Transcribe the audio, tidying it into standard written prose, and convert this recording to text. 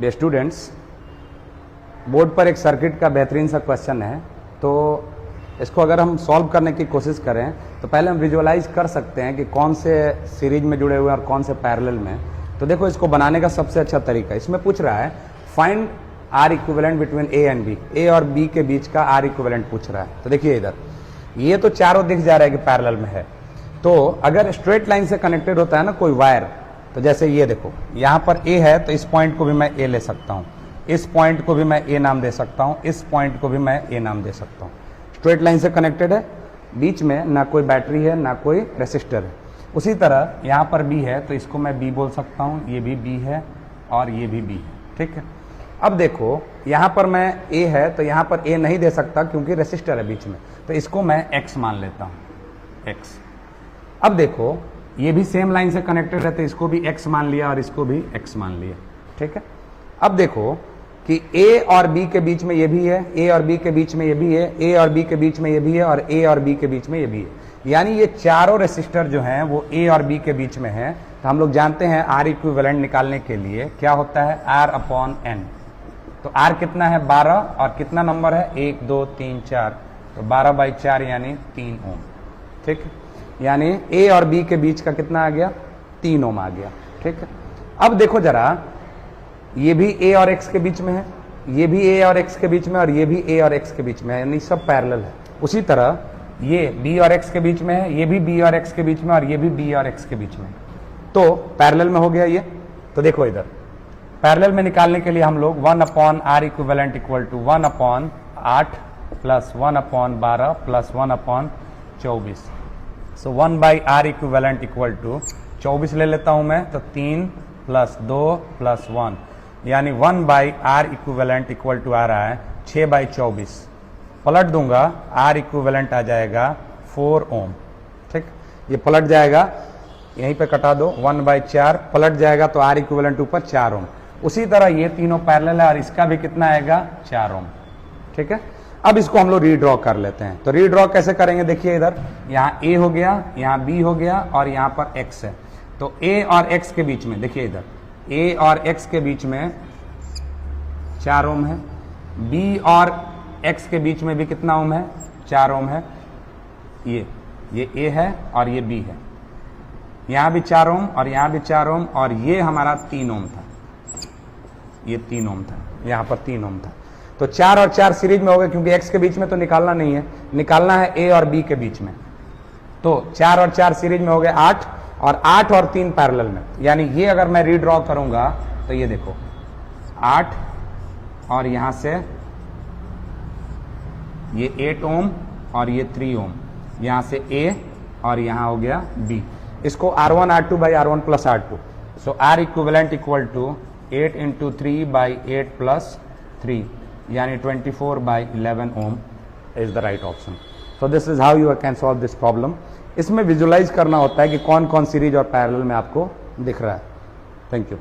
Dear students, board पर एक circuit का बेहतरीन सा क्वेश्चन है, तो इसको अगर हम सॉल्व करने की कोशिश करें तो पहले हम विजुअलाइज कर सकते हैं कि कौन से सीरीज में जुड़े हुए हैं और कौन से पैरेलल में। तो देखो, इसको बनाने का सबसे अच्छा तरीका, इसमें पूछ रहा है find R equivalent between A and B, A और बी के बीच का आर इक्विवेलेंट पूछ रहा है। तो देखिए इधर ये तो चारों दिख जा रहा है कि पैरेलल में है। तो अगर स्ट्रेट लाइन से कनेक्टेड होता है ना कोई वायर, तो जैसे ये देखो यहां पर ए है तो इस पॉइंट को भी मैं ए ले सकता हूं, इस पॉइंट को भी मैं ए नाम दे सकता हूं, इस पॉइंट को भी मैं ए नाम दे सकता हूं। स्ट्रेट लाइन से कनेक्टेड है, बीच में ना कोई बैटरी है ना कोई रेसिस्टर है। उसी तरह यहां पर बी है तो इसको मैं बी बोल सकता हूं, ये भी बी है और ये भी बी है, ठीक है। अब देखो यहां पर मैं ए है तो यहां पर ए नहीं दे सकता क्योंकि रेसिस्टर है बीच में, तो इसको मैं एक्स मान लेता हूं, एक्स। अब देखो ये भी सेम लाइन से कनेक्टेड है तो इसको भी x मान लिया और इसको भी x मान लिया, ठीक है। अब देखो कि a और b के बीच में ये भी है, a और b के बीच में ये भी है, a और b के बीच में ये भी है और a और b के बीच में ये भी है। यानी ये चारों रेसिस्टर जो हैं वो a और b के बीच में है। तो हम लोग जानते हैं R इक्विवेलेंट निकालने के लिए क्या होता है, R/N। तो R कितना है 12 और कितना नंबर है 1 2 3 4, तो 12/4 यानी 3 ओम, ठीक है। यानी ए और बी के बीच का कितना आ गया, 3 ओम आ गया, ठीक है। अब देखो जरा, ये भी ए और एक्स के बीच में है, ये भी ए और एक्स के बीच में और ये भी ए और एक्स के बीच में है, यानी सब पैरेलल है। उसी तरह ये बी और एक्स के बीच में है, ये भी बी और एक्स के बीच में और ये भी बी और एक्स के बीच में, तो पैरेलल में हो गया ये। तो देखो इधर पैरेलल में निकालने के लिए हम लोग 1/R equivalent equal to 1/8 plus 1/12 plus 1/24। So 1/R equivalent equal to 24 ले लेता हूं मैं, तो 3 प्लस 2 प्लस 1 यानी 1/R इक्विवेलेंट इक्वल टू आ रहा है 6/24। पलट दूंगा, R इक्विवेलेंट आ जाएगा 4 ओम, ठीक। ये पलट जाएगा, यहीं पे कटा दो, 1/4 पलट जाएगा तो R इक्विवेलेंट ऊपर 4 ओम। उसी तरह ये तीनों पैरेलल है और इसका भी कितना आएगा 4 ओम, ठीक है। अब इसको हम लोग रीड्रॉ कर लेते हैं। तो रीड्रॉ कैसे करेंगे, देखिए इधर यहाँ A हो गया, यहाँ B हो गया और यहाँ पर X है। तो A और X के बीच में देखिए इधर A और X के बीच में 4 ओम है, B और X के बीच में भी कितना ओम है, 4 ओम है। ये A है और ये B है, यहाँ भी 4 ओम और यहाँ भी 4 ओम और ये हमारा 3 ओम था, ये 3 ओम था, यहाँ पर 3 ओम था। तो 4 और 4 सीरीज में हो गए क्योंकि x के बीच में तो निकालना नहीं है, निकालना है a और b के बीच में। तो 4 और 4 सीरीज में हो गए 8 और 8 और 3 पैरेलल में। यानी ये अगर मैं रीड्रॉ करूंगा तो ये देखो 8 और यहां से ये 8 ओम और ये 3 ओम, यहां से a और यहां हो गया b। इसको R1 R2 by R1 plus R2। So R equivalent equal to 8 × 3/8 + 3 यानी 24/11 ohm is the right option. So this is how you can solve this problem. इसमें विजुअलाइज करना होता है कि कौन कौन सीरीज और पैरेलल में आपको दिख रहा है। Thank you.